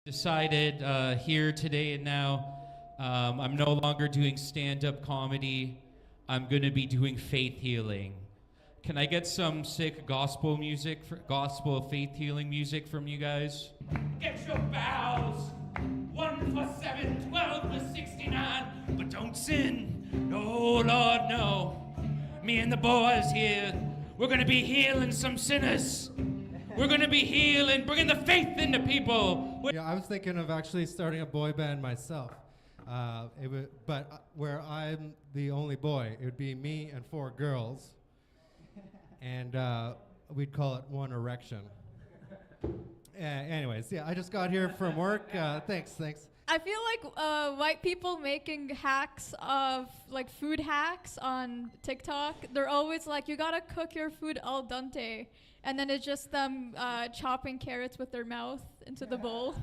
Decided here today and now, I'm no longer doing stand-up comedy. I'm gonna be doing faith healing. Can I get some sick gospel music, gospel faith healing music from you guys? Get your vows. 1 for 7, 12 for 69. But don't sin. No, Lord, no. Me and the boys here, we're gonna be healing some sinners. We're gonna be healing, bringing the faith into people. Yeah, I was thinking of actually starting a boy band myself. Where I'm the only boy, it would be me and 4 girls, and we'd call it One Erection. Anyways, yeah, I just got here from work. Thanks. I feel like white people making hacks of like food hacks on TikTok. They're always like, you gotta cook your food al dente, and then it's just them chopping carrots with their mouth into the bowl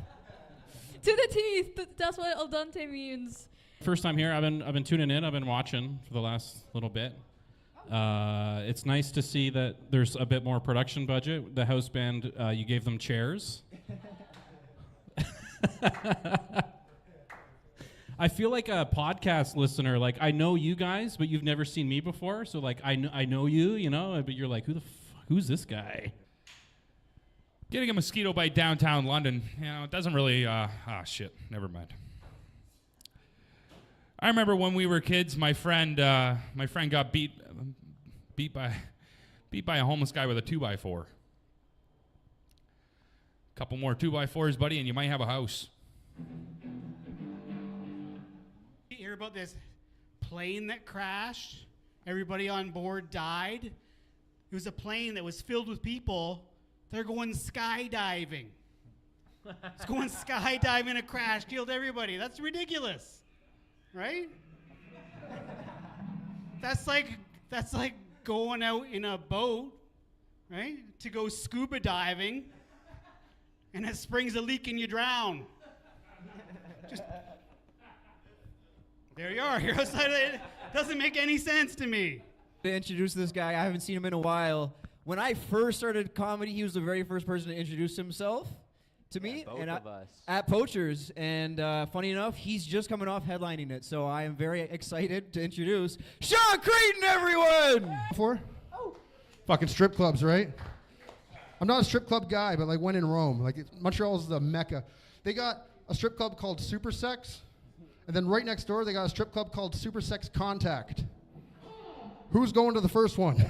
to the teeth. That's what al dente means. First time here. I've been tuning in. I've been watching for the last little bit. It's nice to see that there's a bit more production budget. The house band, you gave them chairs. I feel like a podcast listener. Like, I know you guys, but you've never seen me before. So like, I know you, but you're like, who's this guy? Getting a mosquito bite downtown London, it doesn't really, shit, never mind. I remember when we were kids, my friend got beat by a homeless guy with a 2x4. Couple more 2x4s, buddy, and you might have a house. You hear about this plane that crashed? Everybody on board died. It was a plane that was filled with people. They're going skydiving. It's going skydiving, a crash, killed everybody. That's ridiculous, right? That's like going out in a boat, right, to go scuba diving, and it springs a leak and you drown. Just there you are. You're outside. It doesn't make any sense to me. To introduce this guy, I haven't seen him in a while. When I first started comedy, he was the very first person to introduce himself to me. Both of us. At Poachers. And funny enough, he's just coming off headlining it. So I am very excited to introduce Sean Creighton, everyone! Fucking strip clubs, right? I'm not a strip club guy, but like when in Rome, like Montreal is the mecca. They got a strip club called Super Sex, and then right next door they got a strip club called Super Sex Contact. Who's going to the first one?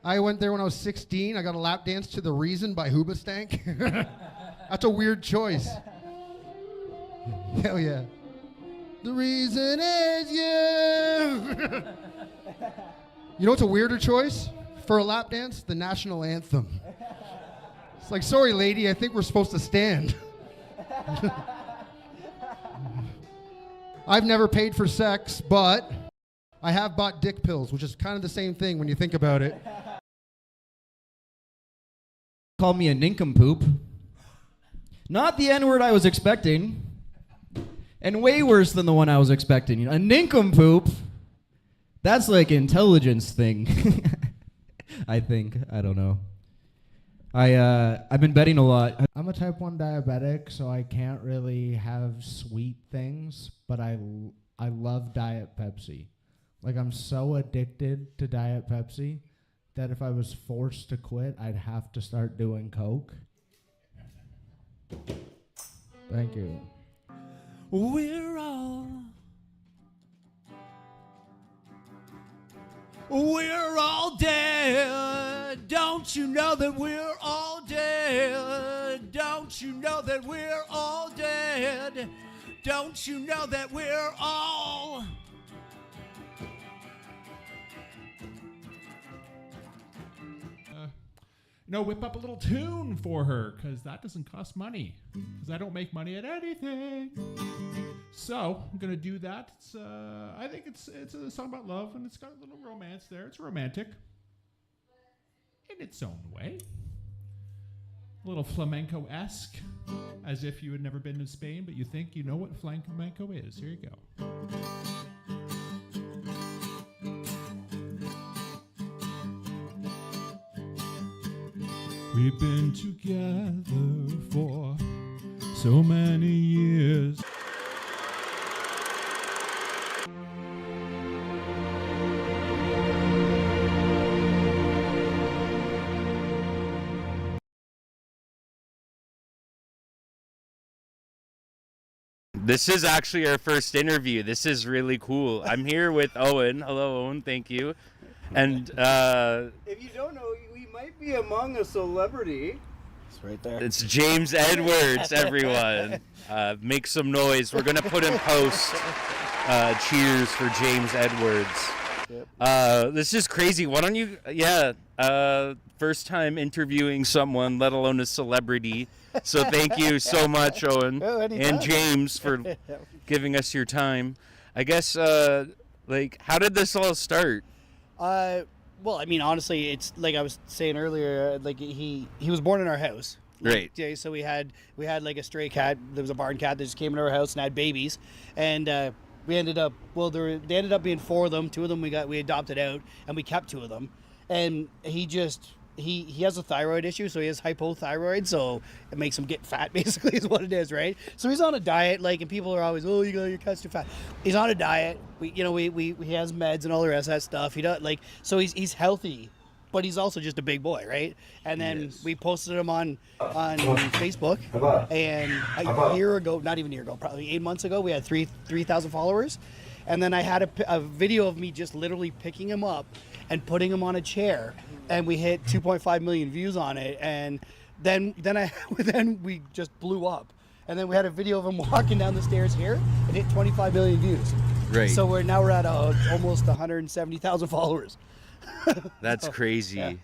I went there when I was 16. I got a lap dance to The Reason by Hoobastank. That's a weird choice. Hell yeah. The reason is you. You know what's a weirder choice for a lap dance? The national anthem. It's like, sorry, lady, I think we're supposed to stand. I've never paid for sex, but I have bought dick pills, which is kind of the same thing when you think about it. Called me a nincompoop. Not the N-word I was expecting. And way worse than the one I was expecting. A nincompoop, that's like an intelligence thing. I think. I don't know. I've been betting a lot. I'm a type 1 diabetic, so I can't really have sweet things, but I love Diet Pepsi. Like, I'm so addicted to Diet Pepsi that if I was forced to quit, I'd have to start doing Coke. Thank you. We're all dead. Don't you know that we're all dead? Don't you know that we're all dead? Don't you know that we're all... whip up a little tune for her, because that doesn't cost money, because I don't make money at anything. So I'm gonna do that. It's I think it's a song about love, and it's got a little romance there. It's romantic in its own way, a little flamenco-esque, as if you had never been to Spain, but you think you know what flamenco is. Here you go. We've been together for so many years. This is actually our first interview. This is really cool. I'm here with Owen. Hello, Owen. Thank you. And If you don't know, we might be among a celebrity. It's right there. it's James Edwards, everyone. Make some noise. We're going to put in post cheers for James Edwards. This is crazy. Why don't you, first time interviewing someone, let alone a celebrity. So thank you so much, Owen, Oh, anytime. and James, for giving us your time. I guess, how did this all start? Well, I mean, honestly, it's like I was saying earlier. Like he was born in our house. Right. Yeah. So we had like a stray cat. There was a barn cat that just came into our house and had babies, and we ended up. Well, they ended up being 4 of them. 2 of them we adopted out, and we kept 2 of them. And he has a thyroid issue, so he has hypothyroid, so it makes him get fat, basically, is what it is, right? So he's on a diet, and people are always, oh, your cat's too fat. He's on a diet. He has meds and all the rest of that stuff. He does so he's healthy, but he's also just a big boy, right? And then we posted him on Facebook, and a year ago, not even a year ago, probably 8 months ago, we had 3,000 followers. And then I had a video of me just literally picking him up and putting him on a chair, and we hit 2.5 million views on it. And then we just blew up. And then we had a video of him walking down the stairs here and hit 25 million views. Right. So we're at almost 170,000 followers. That's crazy. Yeah.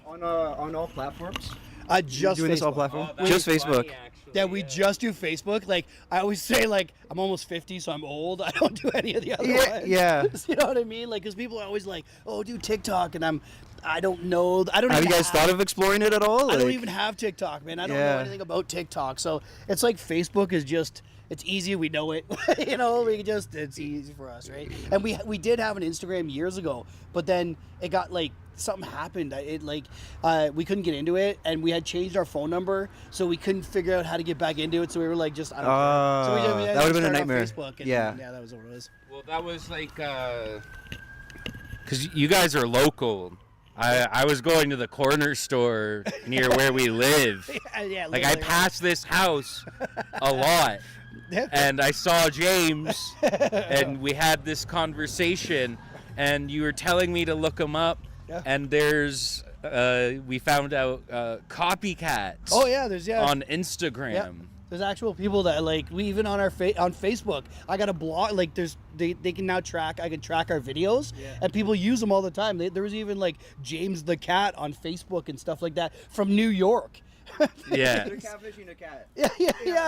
On all platforms? Just doing this all Facebook. platforms? Just Facebook. Yeah, we just do Facebook. I always say, I'm almost 50, so I'm old. I don't do any of the other ones. Yeah. You know what I mean? Because people are always like, oh, do TikTok, and I don't know. I don't. Have even you guys thought of exploring it at all? I don't even have TikTok, man. I don't know anything about TikTok. So it's like Facebook is just. It's easy. We know it. It's easy for us, right? And we did have an Instagram years ago, but then it got something happened. We couldn't get into it, and we had changed our phone number, so we couldn't figure out how to get back into it. So we were like, just I don't know. So we that would've been a nightmare. Facebook, and Yeah. that was what it was. Well, that was because you guys are local. I was going to the corner store near where we live. Yeah, I passed this house a lot. And I saw James, and we had this conversation, and you were telling me to look him up, and we found out copycats. Oh yeah, on Instagram. Yeah. There's actual people that we even on our on Facebook. I got a blog. They can now track. I can track our videos, and people use them all the time. There was even James the Cat on Facebook and stuff like that from New York. Yeah. They're catfishing a cat. Yeah.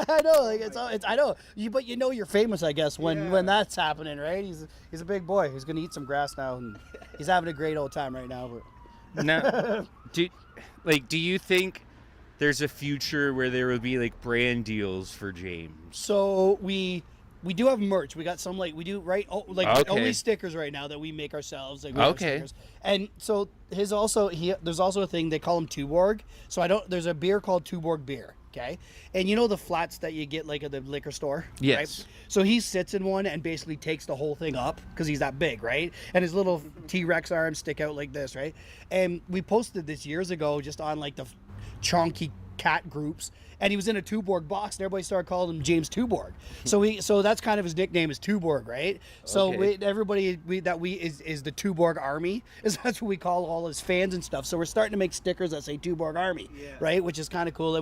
I know. I know. But you're famous, I guess, when that's happening, right? He's a big boy. He's gonna eat some grass now, and he's having a great old time right now. But now, do you think there's a future where there will be brand deals for James? So we do have merch. We got some we do only stickers right now that we make ourselves. Stickers. And so there's also a thing they call them Tuborg. So there's a beer called Tuborg beer. Okay, and the flats that you get at the liquor store. Yes. Right? So he sits in one and basically takes the whole thing up because he's that big, right? And his little T-Rex arms stick out like this, right? And we posted this years ago just on the chonky cat groups, and he was in a Tuborg box, and everybody started calling him James Tuborg. So that's kind of his nickname is Tuborg, right? So everybody is the Tuborg Army. That's what we call all his fans and stuff. So we're starting to make stickers that say Tuborg Army, right? Which is kind of cool.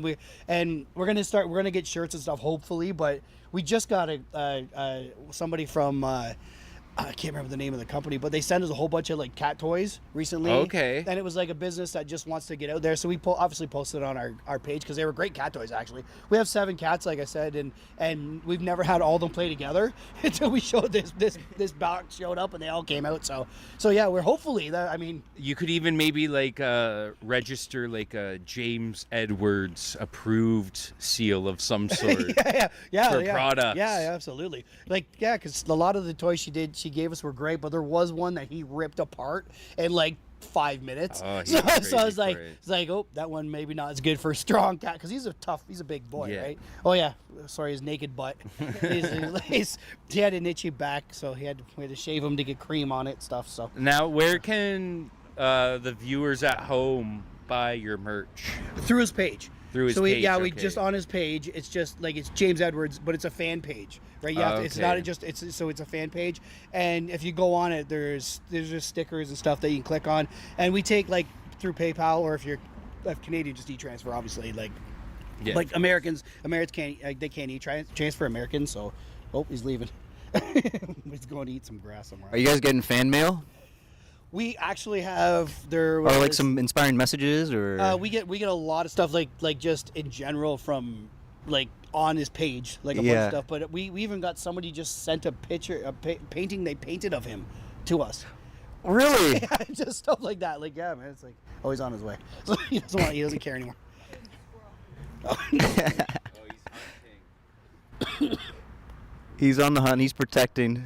And we're gonna get shirts and stuff hopefully. But we just got somebody from. I can't remember the name of the company, but they sent us a whole bunch of cat toys recently. Okay. And it was a business that just wants to get out there. So we obviously posted it on our page because they were great cat toys, actually. We have 7 cats, like I said, and we've never had all of them play together until we showed this box showed up and they all came out. So yeah, we're hopefully you could even maybe register a James Edwards approved seal of some sort. yeah, for products. Yeah, absolutely. Because a lot of the toys she he gave us were great, but there was one that he ripped apart in like 5 minutes. Oh, he's so I crazy was like, for it. it's like, oh, that one maybe not as good for a strong cat because he's a big boy, Yeah. right? Oh yeah, sorry, his naked butt. He had an itchy back, so we had to shave him to get cream on it and stuff. So Now, where can the viewers at home buy your merch? through his page. Through his so page, we okay. just on his page. It's just like it's James Edwards, but it's a fan page, right? You have to, it's Okay. not just it's a fan page, and if you go on it, there's just stickers and stuff that you can click on, and we take like through PayPal or if you're Canadian, just e-transfer, obviously. Like Americans can't they can't e-transfer Americans, so he's leaving. He's going to eat some grass somewhere. Are you guys getting fan mail? We actually have there Or like was- some inspiring messages, or we get a lot of stuff like just in general from like on his page, like a bunch Yeah. of stuff. But we even got somebody just sent a picture, painting they painted of him to us. Really? Yeah, just stuff like that. Like yeah, man, it's like he's on his way. So he doesn't care anymore. he's on the hunt. He's protecting.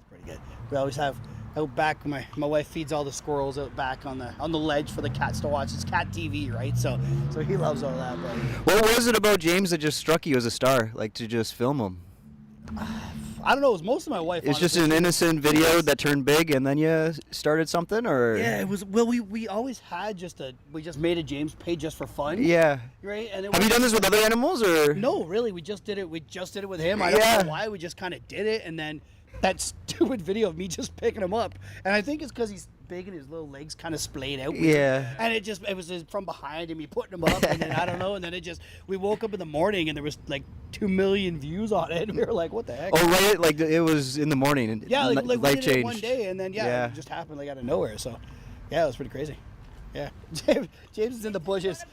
Pretty good. We always have out back. My wife feeds all the squirrels out back on the ledge for the cats to watch. It's cat TV, right? So he loves all that. But What was it about James that just struck you as a star? Like to just film him? I don't know. It was most of my wife. It's just honestly. an innocent video that turned big, and then you started something, or Yeah, it was. Well, we always had we just made a James page just for fun. Yeah. Right. And Have you done this with other animals, or? No, really. We just did it. We just did it with him. I don't know why. We just kind of did it, and then that stupid video of me just picking him up, and I think it's because he's big and his little legs kind of splayed out. Yeah. And it was just from behind him, me putting him up, and then I don't know, and then we woke up in the morning and there was like 2 million views on it, and we were like, what the heck? Oh, right. Like it was in the morning. And Yeah, like we life did changed. it one day, and then it just happened like out of nowhere. So, yeah, it was pretty crazy. Yeah, James is in the bushes.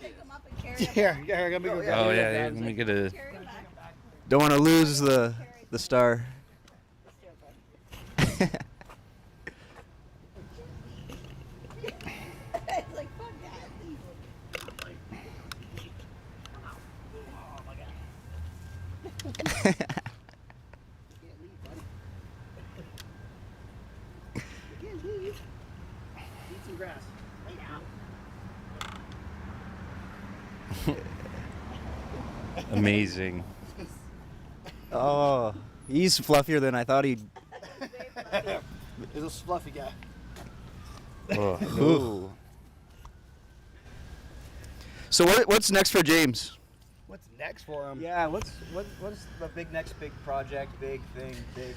Here, I'm gonna go grab Oh him. yeah, let me get a. Don't want to lose the star. Eat some grass. Amazing. Oh, he's fluffier than I thought he'd. He's a fluffy guy. Oh, Ooh. So what's next for James? What's next for him? Yeah, what's the big project, big thing, big?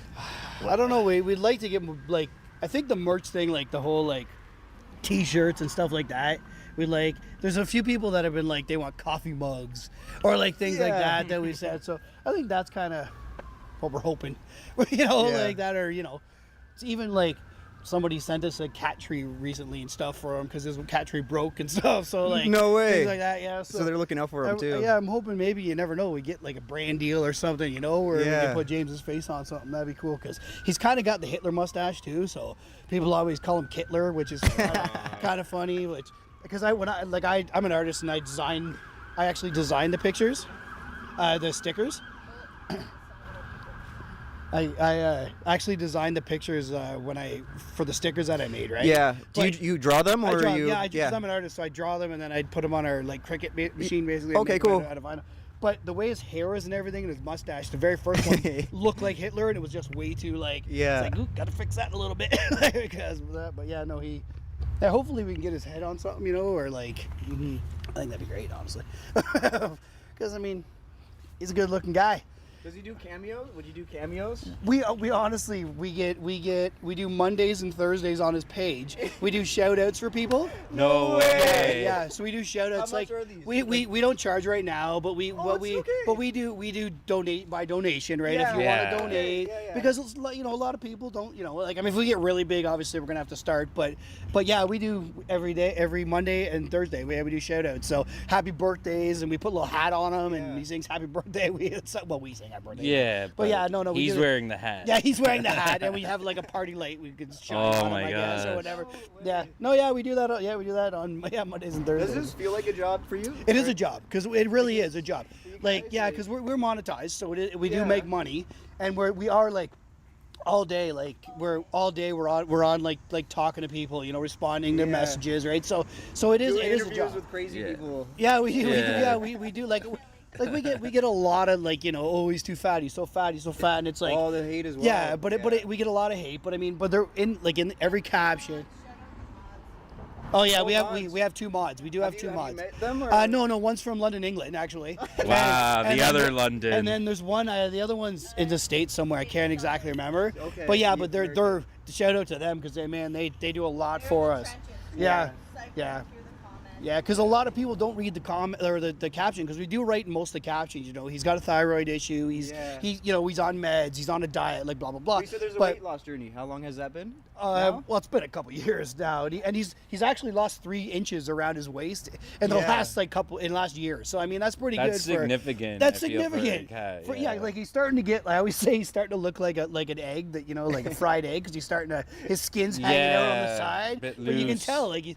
I don't know. We'd like to get like I think the merch thing, like the whole like T-shirts and stuff like that. There's a few people that have been like they want coffee mugs or like things like that we said. So I think that's kind of what we're hoping, like that, or it's even like somebody sent us a cat tree recently and stuff for him because his cat tree broke and stuff. So like No way. things like that. Yeah. So they're looking out for him too. Yeah, I'm hoping maybe you never know we get like a brand deal or something, where we Yeah. can put James's face on something. That'd be cool because he's kind of got the Hitler mustache too. So people always call him Kittler, which is kind of funny. Because I'm an artist and I actually designed the pictures, the stickers. I actually designed the pictures for the stickers that I made, right? Yeah. Do But you draw them, or you? because I'm an artist, so I draw them and then I put them on our like Cricut machine, basically. and Okay, make them cool. out of vinyl. But the way his hair is and everything, and his mustache, the very first one looked like Hitler, and it was just way too like. Yeah. It's like, ooh, gotta fix that a little bit because of that. But yeah, no, yeah, hopefully we can get his head on something, or like. I think that'd be great, honestly. Because I mean, he's a good-looking guy. Does he do cameos? Would you do cameos? We honestly we do Mondays and Thursdays on his page. We do shout outs for people. No way. Yeah, so we do shout outs. How much like are these? we don't charge right now, but we do donate by donation, right? If you Yeah. want to donate, because it's, a lot of people don't, if we get really big, obviously we're gonna have to start, but yeah, we do every Monday and Thursday we do shout outs. So happy birthdays, and we put a little hat on them, and he sings happy birthday. We sing happy birthday. Yeah, but yeah, no, we he's do it. wearing the hat. Yeah, he's wearing the hat, and we have like a party light we could shine Oh on him, my I guess, or gosh. whatever. Yeah, no, yeah, we do that. Yeah, we do that on Mondays and Thursdays. Does this feel like a job for you? It is a job because it really is a job. Like, yeah, because we're monetized, so we do make money, and we are like all day, like we're on like talking to people, you know, responding to messages, right? So it is a job. with crazy people. Yeah, we do like we get a lot of like, you know, oh, he's too fat, he's so fat, and it's like all the hate as well. Yeah, we get a lot of hate, but I mean, but they're in every caption. Oh yeah, we have 2 mods. We do have 2 mods. Met them, or? No, one's from London, England, actually. Wow, And the then other London. And then there's one. The other one's in the States somewhere. I can't exactly remember. Okay. But yeah, but they're shout out to them because they do a lot for us. Yeah. Yeah, because a lot of people don't read the comment or the caption, because we do write most of the captions. You know, he's got a thyroid issue. He's he's on meds. He's on a diet, like blah blah blah. So there's a weight loss journey. How long has that been? Well, it's been a couple years now, and he's actually lost 3 inches around his waist in the last year. So I mean, that's pretty good. That's significant. That's I feel, for a significant. cat, Like he's starting to get. I always say he's starting to look like an egg, that, you know, like a fried egg, because he's starting to, his skin's hanging out on the side. Bit But you can loose. tell, like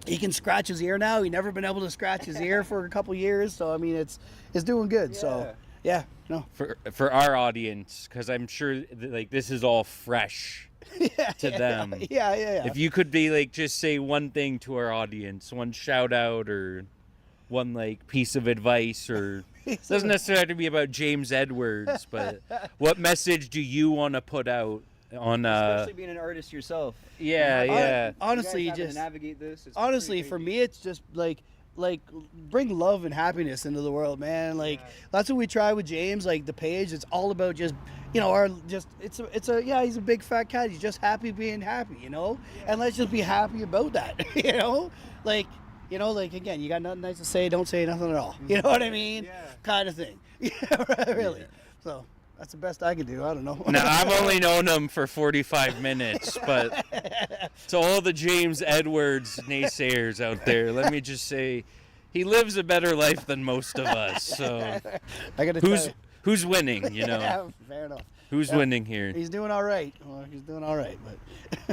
he can scratch his ear now. He never been able to scratch his ear for a couple years. So I mean, it's doing good. So yeah, no. For our audience, because I'm sure like this is all fresh to them. Yeah. If you could be like, just say one thing to our audience, one shout out or one like piece of advice, or it doesn't necessarily have to be about James Edwards, but what message do you want to put out on Especially being an artist yourself. Yeah. Honestly, you guys having just to navigate this. It's honestly, pretty for crazy. me, it's just like bring love and happiness into the world, man. Like that's what we try with James. Like the page, it's all about just, you know, he's a big fat cat. He's just happy being happy, you know. And let's just be happy about that, you know. Like, you know, like again, you got nothing nice to say, don't say nothing at all. You know what I mean? Kind of thing. Yeah, really. So. That's the best I can do. I don't know. Now, I've only known him for 45 minutes, but to all the James Edwards naysayers out there, let me just say, he lives a better life than most of us. So, I gotta who's winning? You know, Yeah, fair enough. Who's winning here? He's doing all right. Well, he's doing all right,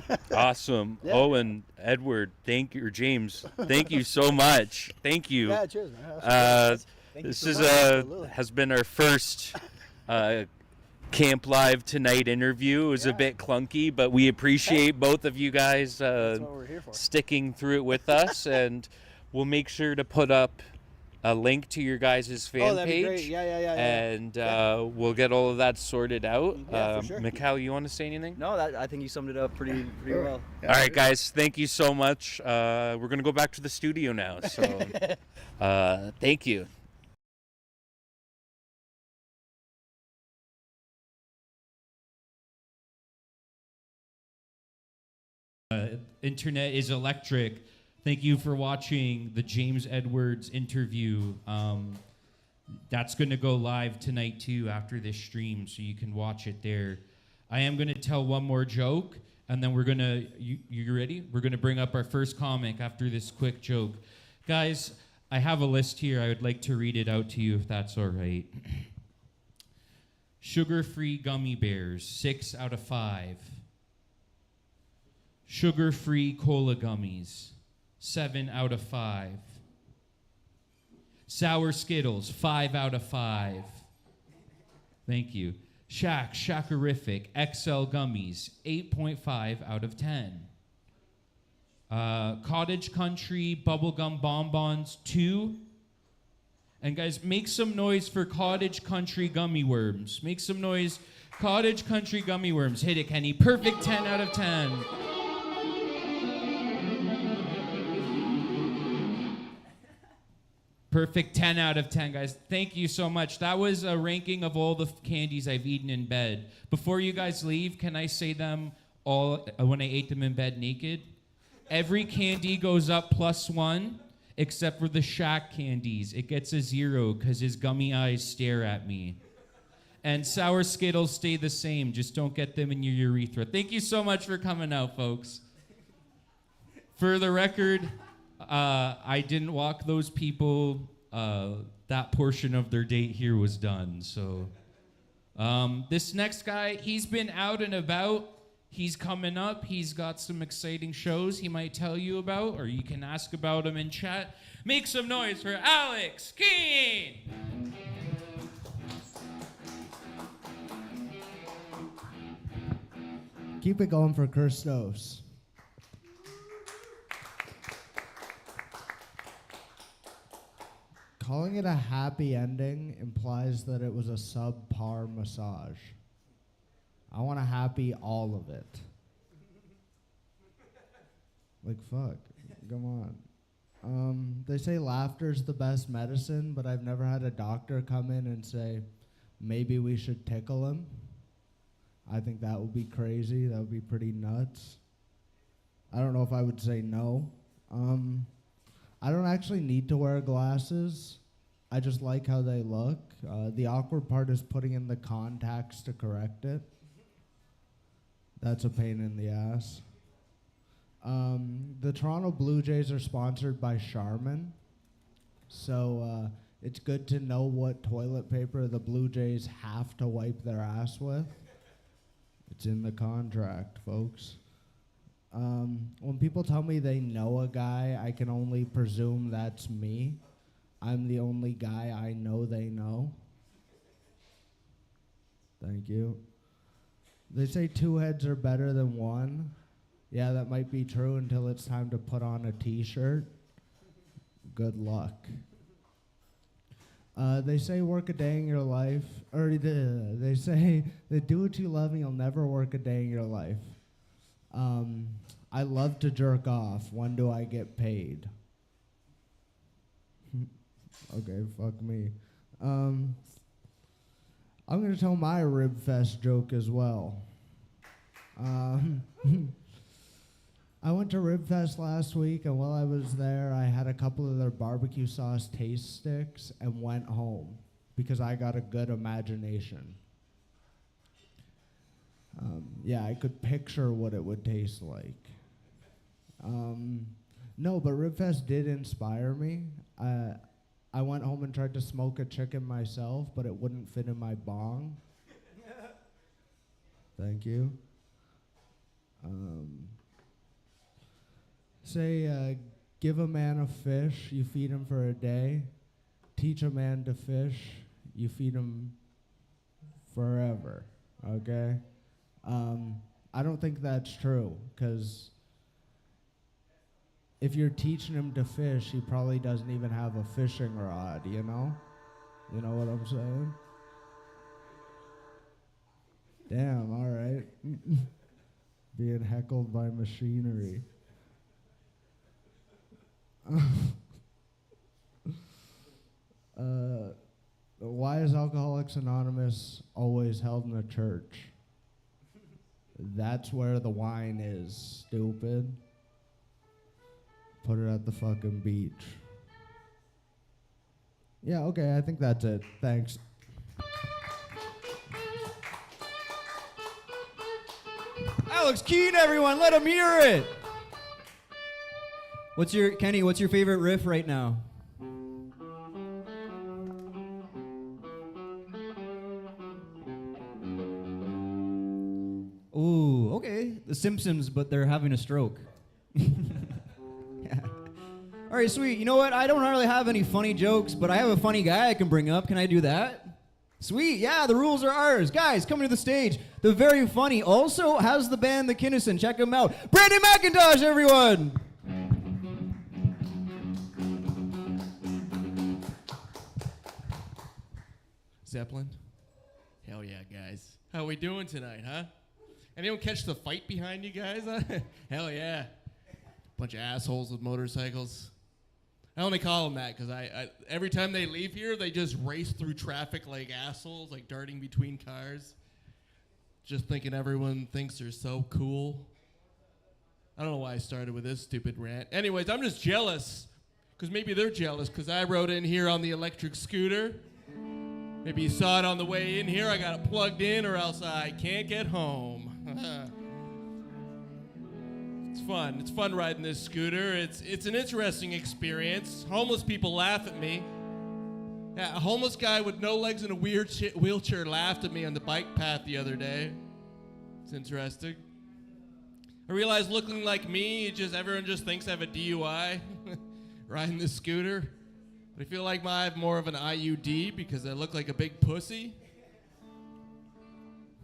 but Awesome. Yeah. Owen, Edward, thank you, or James, thank you so much. Thank you. Yeah, cheers, man. This has been our first Camp Live Tonight interview. It was a bit clunky, but we appreciate both of you guys what we're here for. sticking through it with us, and we'll make sure to put up a link to your guys' fan that'd be page. great. Yeah. And we'll get all of that sorted out. Yeah, for sure. Mikhail, you want to say anything? No, I think you summed it up pretty well. All right, guys, thank you so much. We're going to go back to the studio now. So thank you. Internet is electric. Thank you for watching the James Edwards interview. That's going to go live tonight too after this stream, so you can watch it there. I am going to tell one more joke, and then we're going to, you ready? We're going to bring up our first comic after this quick joke. Guys, I have a list here. I would like to read it out to you if that's all right. Sugar-free gummy bears, 6 out of 5. Sugar-free cola gummies, 7 out of 5. Sour Skittles, 5 out of 5. Thank you. Shackerific XL gummies, 8.5 out of 10. Cottage Country bubblegum bonbons, 2. And guys, make some noise for Cottage Country gummy worms. Make some noise, Cottage Country gummy worms. Hit it, Kenny. Perfect 10 out of 10. Perfect 10 out of 10, guys. Thank you so much. That was a ranking of all the candies I've eaten in bed. Before you guys leave, can I say them all when I ate them in bed naked? Every candy goes up +1, except for the Shaq candies. It gets a 0 because his gummy eyes stare at me. And Sour Skittles stay the same. Just don't get them in your urethra. Thank you so much for coming out, folks. For the record, I didn't walk those people. That portion of their date here was done. So this next guy, he's been out and about. He's coming up. He's got some exciting shows he might tell you about, or you can ask about him in chat. Make some noise for Alex Keane. Keep it going for Christos. Calling it a happy ending implies that it was a subpar massage. I want a happy all of it. Like, fuck. Come on. They say laughter's the best medicine, but I've never had a doctor come in and say, maybe we should tickle him. I think that would be crazy. That would be pretty nuts. I don't know if I would say no. I don't actually need to wear glasses. I just like how they look. The awkward part is putting in the contacts to correct it. That's a pain in the ass. The Toronto Blue Jays are sponsored by Charmin. So it's good to know what toilet paper the Blue Jays have to wipe their ass with. It's in the contract, folks. When people tell me they know a guy, I can only presume that's me. I'm the only guy I know they know. Thank you. They say two heads are better than one. Yeah, that might be true until it's time to put on a t-shirt. Good luck. They say work a day in your life, or they say that do what you love and you'll never work a day in your life. I love to jerk off. When do I get paid? Okay, fuck me. I'm going to tell my Rib Fest joke as well. I went to Rib Fest last week, and while I was there, I had a couple of their barbecue sauce taste sticks and went home because I got a good imagination. Yeah, I could picture what it would taste like. No, but Rib Fest did inspire me. I went home and tried to smoke a chicken myself, but it wouldn't fit in my bong. Thank you. Say, give a man a fish, you feed him for a day. Teach a man to fish, you feed him forever, okay? I don't think that's true, because if you're teaching him to fish, he probably doesn't even have a fishing rod, you know? You know what I'm saying? Damn, all right. Being heckled by machinery. Why is Alcoholics Anonymous always held in a church? That's where the wine is, stupid. Put it at the fucking beach. Yeah, okay, I think that's it. Thanks. Alex Keane, everyone, let him hear it. What's your favorite riff right now? Ooh, okay. The Simpsons, but they're having a stroke. Yeah. All right, sweet. You know what? I don't really have any funny jokes, but I have a funny guy I can bring up. Can I do that? Sweet. Yeah, the rules are ours. Guys, coming to the stage. The very funny also has the band The Kinnison. Check them out. Brandon McIntosh, everyone. Zeppelin? Hell yeah, guys. How we doing tonight, huh? Anyone catch the fight behind you guys? Hell yeah. Bunch of assholes with motorcycles. I only call them that because I every time they leave here, they just race through traffic like assholes, like darting between cars. Just thinking everyone thinks they're so cool. I don't know why I started with this stupid rant. Anyways, I'm just jealous because maybe they're jealous because I rode in here on the electric scooter. Maybe you saw it on the way in here. I got it plugged in or else I can't get home. It's fun. It's fun riding this scooter. It's an interesting experience. Homeless people laugh at me. Yeah, a homeless guy with no legs and a weird wheelchair laughed at me on the bike path the other day. It's interesting. I realized looking like me, everyone just thinks I have a DUI riding this scooter. But I feel like I have more of an IUD because I look like a big pussy.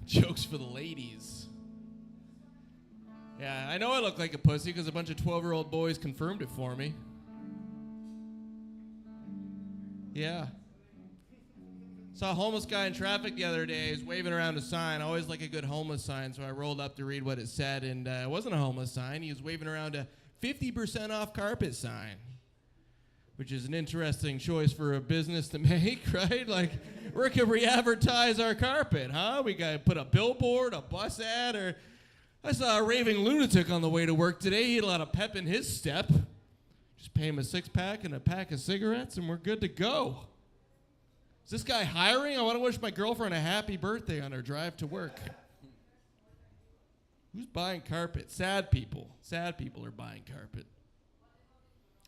Jokes for the ladies. Yeah, I know I look like a pussy because a bunch of 12-year-old boys confirmed it for me. Yeah. Saw a homeless guy in traffic the other day. He was waving around a sign. I always like a good homeless sign, so I rolled up to read what it said, and it wasn't a homeless sign. He was waving around a 50% off carpet sign, which is an interesting choice for a business to make, right? Like, where can we advertise our carpet, huh? We got to put a billboard, a bus ad, or... I saw a raving lunatic on the way to work today. He had a lot of pep in his step. Just pay him a 6-pack and a pack of cigarettes, and we're good to go. Is this guy hiring? I want to wish my girlfriend a happy birthday on her drive to work. Who's buying carpet? Sad people. Sad people are buying carpet.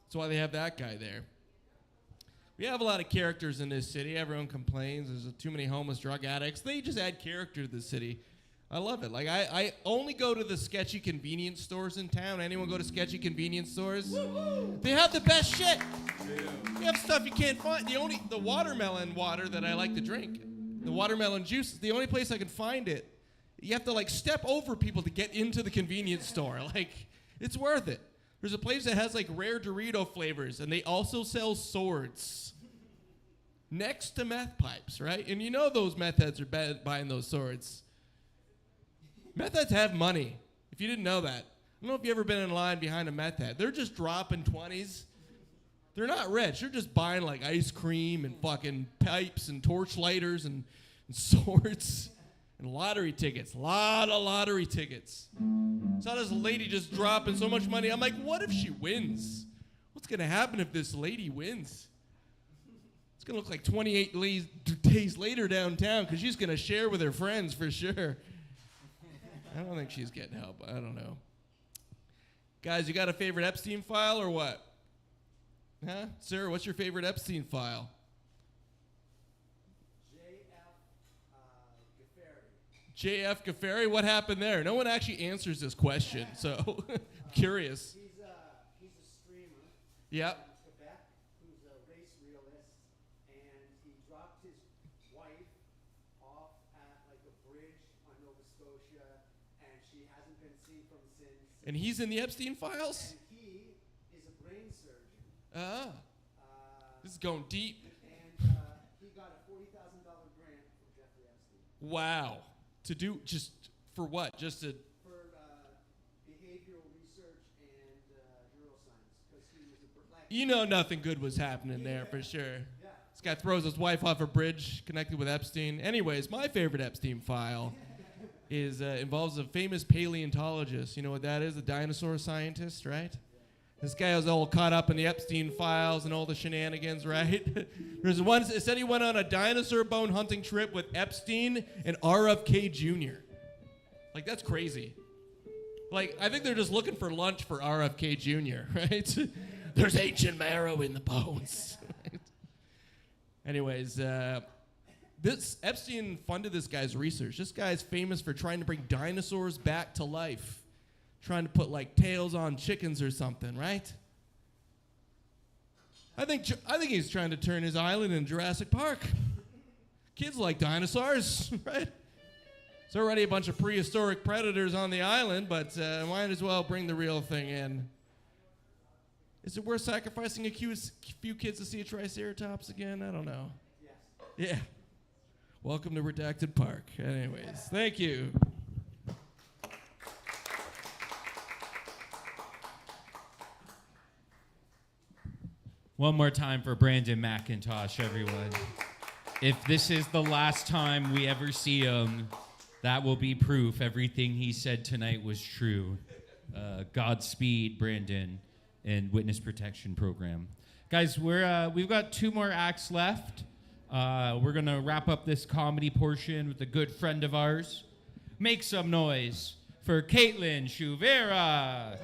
That's why they have that guy there. We have a lot of characters in this city. Everyone complains there's too many homeless drug addicts. They just add character to the city. I love it. Like, I only go to the sketchy convenience stores in town. Anyone go to sketchy convenience stores? Woo-hoo! They have the best shit. They have stuff you can't find. The watermelon water that I like to drink, the watermelon juice, is the only place I can find it. You have to, like, step over people to get into the convenience store. Like, it's worth it. There's a place that has, like, rare Dorito flavors, and they also sell swords next to meth pipes, right? And you know those meth heads are buying those swords. Meth heads have money, if you didn't know that. I don't know if you've ever been in line behind a meth head. They're just dropping 20s. They're not rich. They're just buying, like, ice cream and fucking pipes and torch lighters and swords and lottery tickets. A lot of lottery tickets. Saw this lady just dropping so much money. I'm like, what if she wins? What's going to happen if this lady wins? It's going to look like 28 days later downtown because she's going to share with her friends for sure. I don't think she's getting help. I don't know. Guys, you got a favorite Epstein file or what? Huh? Sir, what's your favorite Epstein file? J.F. Gaffari? What happened there? No one actually answers this question, so I'm curious. He's a streamer. Yep. From Quebec, who's a race realist, and he dropped his wife off at like a bridge on Nova Scotia, and she hasn't been seen from since. And he's in the Epstein files? And he is a brain surgeon. This is going deep. And he got a $40,000 grant from Jeffrey Epstein. Wow. To do just for what? Just to. For behavioral research and neuroscience, because he was a black. You know, nothing good was happening there for sure. Yeah. This guy throws his wife off a bridge connected with Epstein. Anyways, my favorite Epstein file is involves a famous paleontologist. You know what that is? A dinosaur scientist, right? This guy was all caught up in the Epstein files and all the shenanigans, right? There's one, it said he went on a dinosaur bone hunting trip with Epstein and RFK Jr. Like, that's crazy. Like, I think they're just looking for lunch for RFK Jr., right? There's ancient marrow in the bones. Right? Anyways, this Epstein funded this guy's research. This guy's famous for trying to bring dinosaurs back to life. Trying to put, like, tails on chickens or something, right? I think he's trying to turn his island into Jurassic Park. Kids like dinosaurs, right? There's already a bunch of prehistoric predators on the island, but might as well bring the real thing in. Is it worth sacrificing a few kids to see a Triceratops again? I don't know. Yes. Yeah. Welcome to Redacted Park. Anyways, thank you. One more time for Brandon McIntosh, everyone. If this is the last time we ever see him, that will be proof everything he said tonight was true. Godspeed, Brandon, and Witness Protection Program. Guys, we've got 2 more acts left. We're going to wrap up this comedy portion with a good friend of ours. Make some noise for Caitlin Shuvera.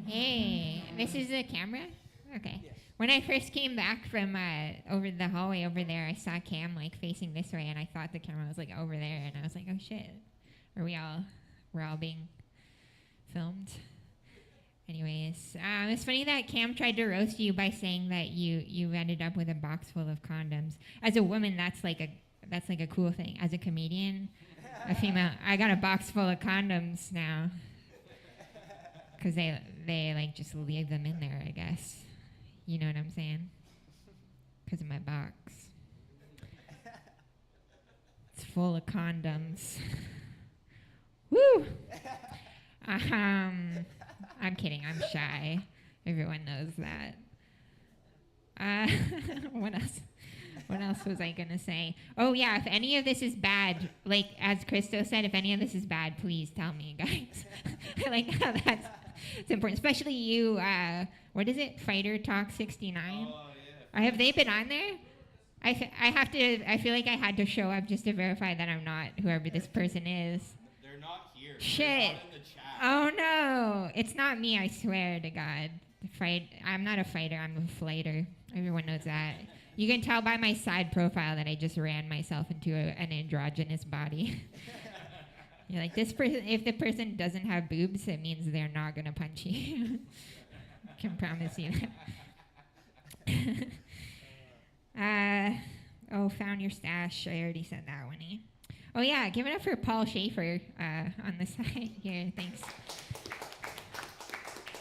Hey, this is the camera? Okay. Yes. When I first came back from over the hallway over there, I saw Cam like facing this way, and I thought the camera was like over there, and I was like, oh shit, we're all being filmed? Anyways, it's funny that Cam tried to roast you by saying that you ended up with a box full of condoms. As a woman, that's like a cool thing. As a comedian, a female, I got a box full of condoms now. Because they like just leave them in there, I guess. You know what I'm saying? Because of my box. It's full of condoms. Woo! I'm kidding. I'm shy. Everyone knows that. What else? What else was I gonna say? Oh yeah, if any of this is bad, like as Christo said, if any of this is bad, please tell me, guys. I like how it's important, especially you. What is it? Fighter Talk 69. Oh yeah. Have they been on there? I feel like I had to show up just to verify that I'm not whoever this person is. They're not here. Shit. They're not in the chat. Oh no, it's not me, I swear to God. I'm not a fighter, I'm a flighter. Everyone knows that. You can tell by my side profile that I just ran myself into an androgynous body. You're like, this person, if the person doesn't have boobs, it means they're not gonna punch you. I can promise you that. Found your stash. I already said that one. Oh yeah, give it up for Paul Schaefer on the side here. Thanks.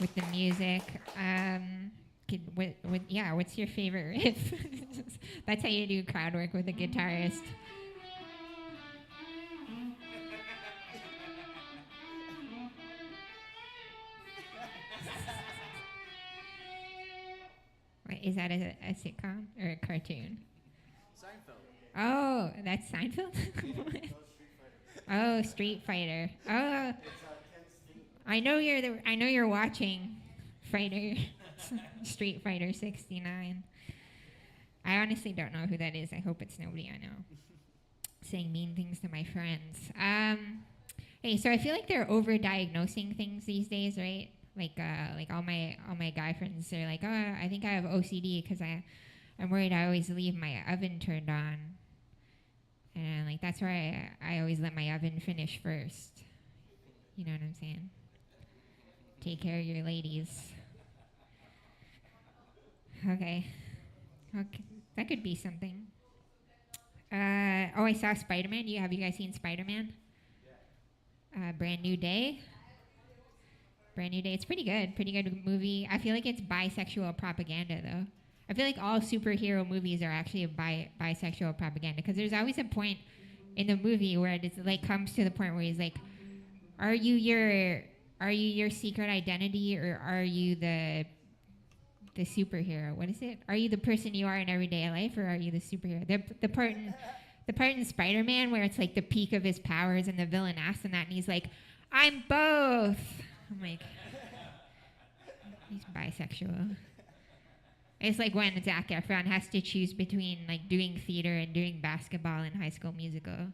With the music. What's your favorite riff? That's how you do crowd work with a guitarist. Wait, is that a sitcom or a cartoon? Seinfeld. Oh, that's Seinfeld? Oh, Street Fighter. Oh, I know you're watching Fighter Street Fighter 69. I honestly don't know who that is. I hope it's nobody I know. Saying mean things to my friends. Hey, so I feel like they're over-diagnosing things these days, right? Like all my guy friends are like, oh, I think I have OCD because I'm worried I always leave my oven turned on. And like that's why I always let my oven finish first. You know what I'm saying? Take care of your ladies. Okay. That could be something. I saw Spider-Man. Have you guys seen Spider-Man? Brand New Day. Brand New Day. It's pretty good. Pretty good movie. I feel like it's bisexual propaganda, though. I feel like all superhero movies are actually bisexual propaganda because there's always a point in the movie where it like comes to the point where he's like, "Are you your secret identity, or are you the superhero? What is it? Are you the person you are in everyday life, or are you the superhero?" The part in Spider-Man where it's like the peak of his powers and the villain asks him that, and he's like, "I'm both." I'm like, he's bisexual. It's like when Zac Efron has to choose between like doing theater and doing basketball in High School Musical.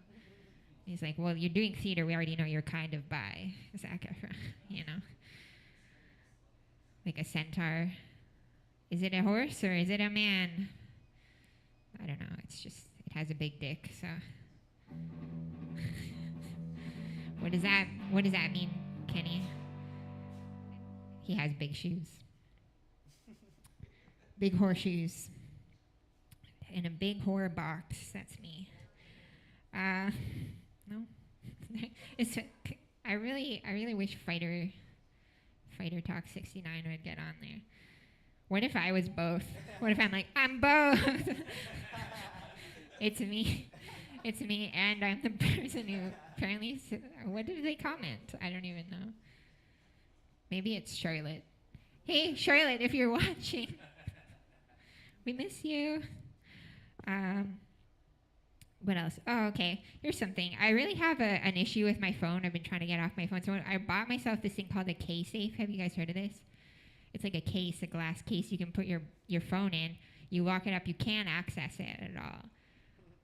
He's like, well, you're doing theater. We already know you're kind of bi, Zac Efron, you know. Like a centaur. Is it a horse or is it a man? I don't know. It's just, it has a big dick, so. What does that mean, Kenny? He has big shoes. Big horseshoes. In a big whore box. That's me. No. I really wish Fighter Talk 69 would get on there. What if I was both? What if I'm like, I'm both? It's me, and I'm the person who apparently. What did they comment? I don't even know. Maybe it's Charlotte. Hey, Charlotte, if you're watching. We miss you. What else? Oh, okay. Here's something. I really have an issue with my phone. I've been trying to get off my phone. So I bought myself this thing called a K-Safe. Have you guys heard of this? It's like a case, a glass case you can put your phone in. You lock it up. You can't access it at all.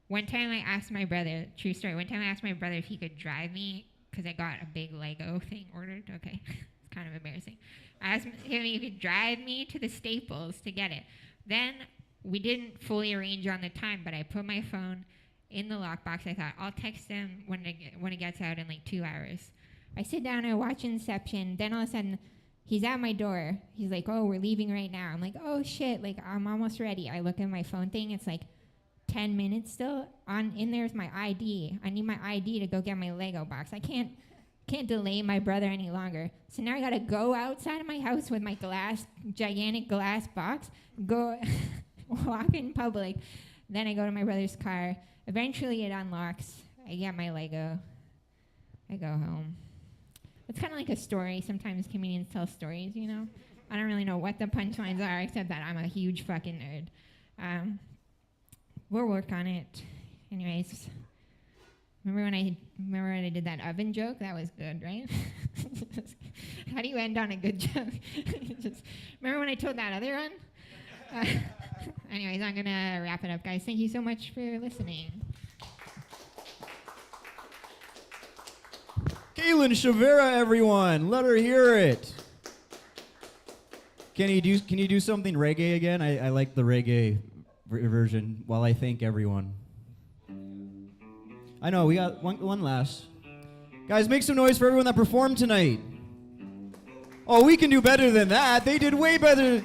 One time I asked my brother, true story, if he could drive me, because I got a big Lego thing ordered. Okay. It's kind of embarrassing. I asked him if he could drive me to the Staples to get it. Then we didn't fully arrange on the time, but I put my phone in the lockbox. I thought, I'll text him when it gets out in like 2 hours. I sit down and watch Inception. Then all of a sudden, He's at my door. He's like, oh, we're leaving right now. I'm like, oh shit, like I'm almost ready. I look at my phone thing. It's like 10 minutes still. In there's my ID. I need my ID to go get my Lego box. I can't delay my brother any longer. So now I gotta go outside of my house with my gigantic glass box, go walk in public. Then I go to my brother's car. Eventually it unlocks. I get my Lego. I go home. It's kind of like a story. Sometimes comedians tell stories, you know? I don't really know what the punchlines are, except that I'm a huge fucking nerd. We'll work on it. Anyways, remember when I did that oven joke? That was good, right? How do you end on a good joke? Remember when I told that other one? Anyways, I'm going to wrap it up, guys. Thank you so much for listening. Kaylin Shavera, everyone, let her hear it. Can you do something reggae again? I like the reggae version. While I thank everyone. I know we got one last. Guys, make some noise for everyone that performed tonight. Oh, we can do better than that. They did way better.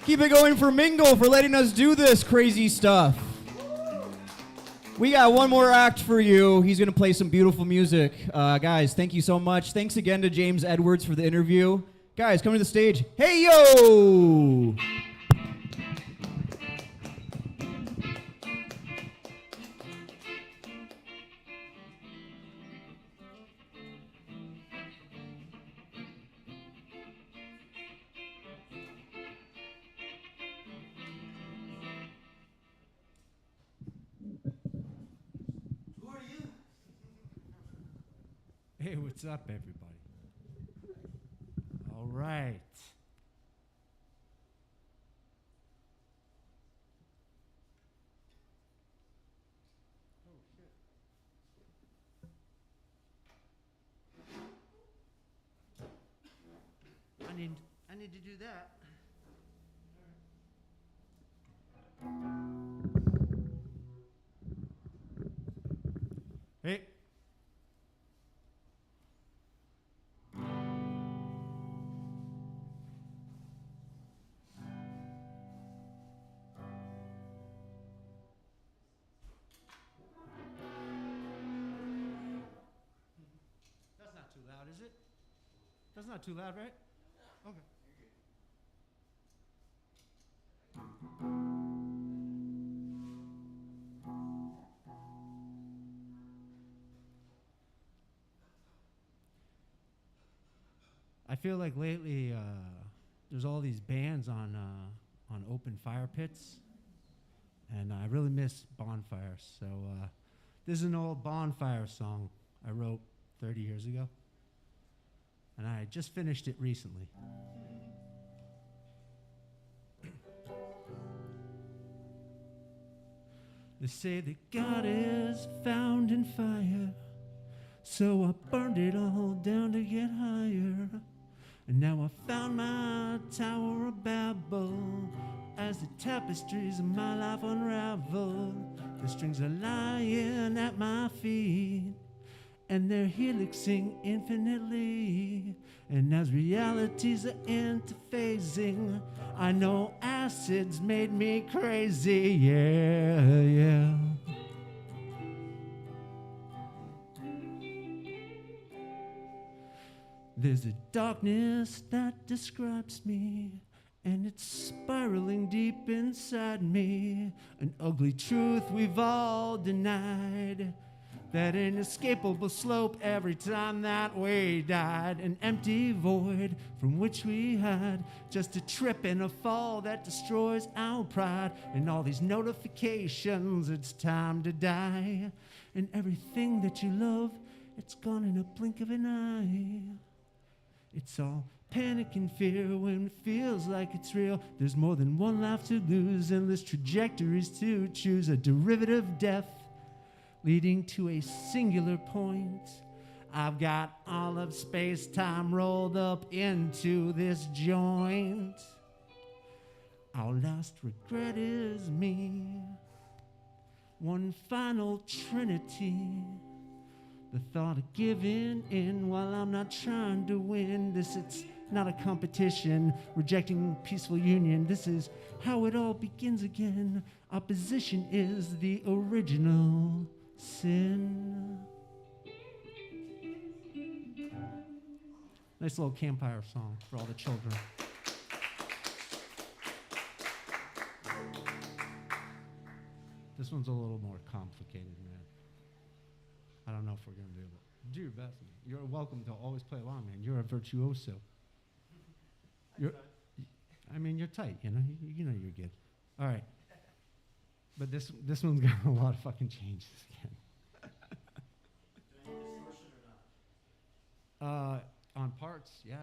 Keep it going for Mingle for letting us do this crazy stuff. We got one more act for you. He's going to play some beautiful music. Guys, thank you so much. Thanks again to James Edwards for the interview. Guys, come to the stage. Hey, yo! Hey, what's up, everybody? All right. I need to do that. Hey. That's not too loud, right? Okay. I feel like lately there's all these bans on open fire pits, and I really miss bonfires. So this is an old bonfire song I wrote 30 years ago. And I just finished it recently. They say that God is found in fire, so I burned it all down to get higher. And now I found my Tower of Babel as the tapestries of my life unravel. The strings are lying at my feet, and they're helixing infinitely. And as realities are interphasing, I know acids made me crazy, yeah. There's a darkness that describes me, and it's spiraling deep inside me. An ugly truth we've all denied, that inescapable slope every time that we died. An empty void from which we hide, just a trip and a fall that destroys our pride. And all these notifications, it's time to die. And everything that you love, it's gone in a blink of an eye. It's all panic and fear when it feels like it's real. There's more than one life to lose, endless trajectories to choose. A derivative death leading to a singular point. I've got all of space-time rolled up into this joint. Our last regret is me, one final trinity. The thought of giving in while I'm not trying to win this, it's not a competition. Rejecting peaceful union, this is how it all begins again. Opposition is the original sin. Nice little campfire song for all the children. This one's a little more complicated, man. I don't know if we're gonna do it. Do your best, man. You're welcome to always play along, man. You're a virtuoso. I mean, you're tight, you know. You know you're good. All right. But this one's got a lot of fucking changes again. On parts, yeah.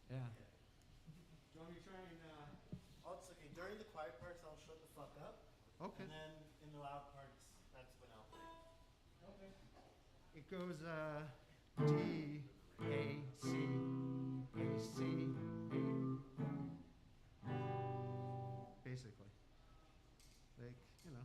Do you want me to try and, it's okay. During the quiet parts, I'll shut the fuck up. Okay. And then in the loud parts, that's when I'll play. Okay. It goes D, A, C, A, C, A. Basically. Like, you know.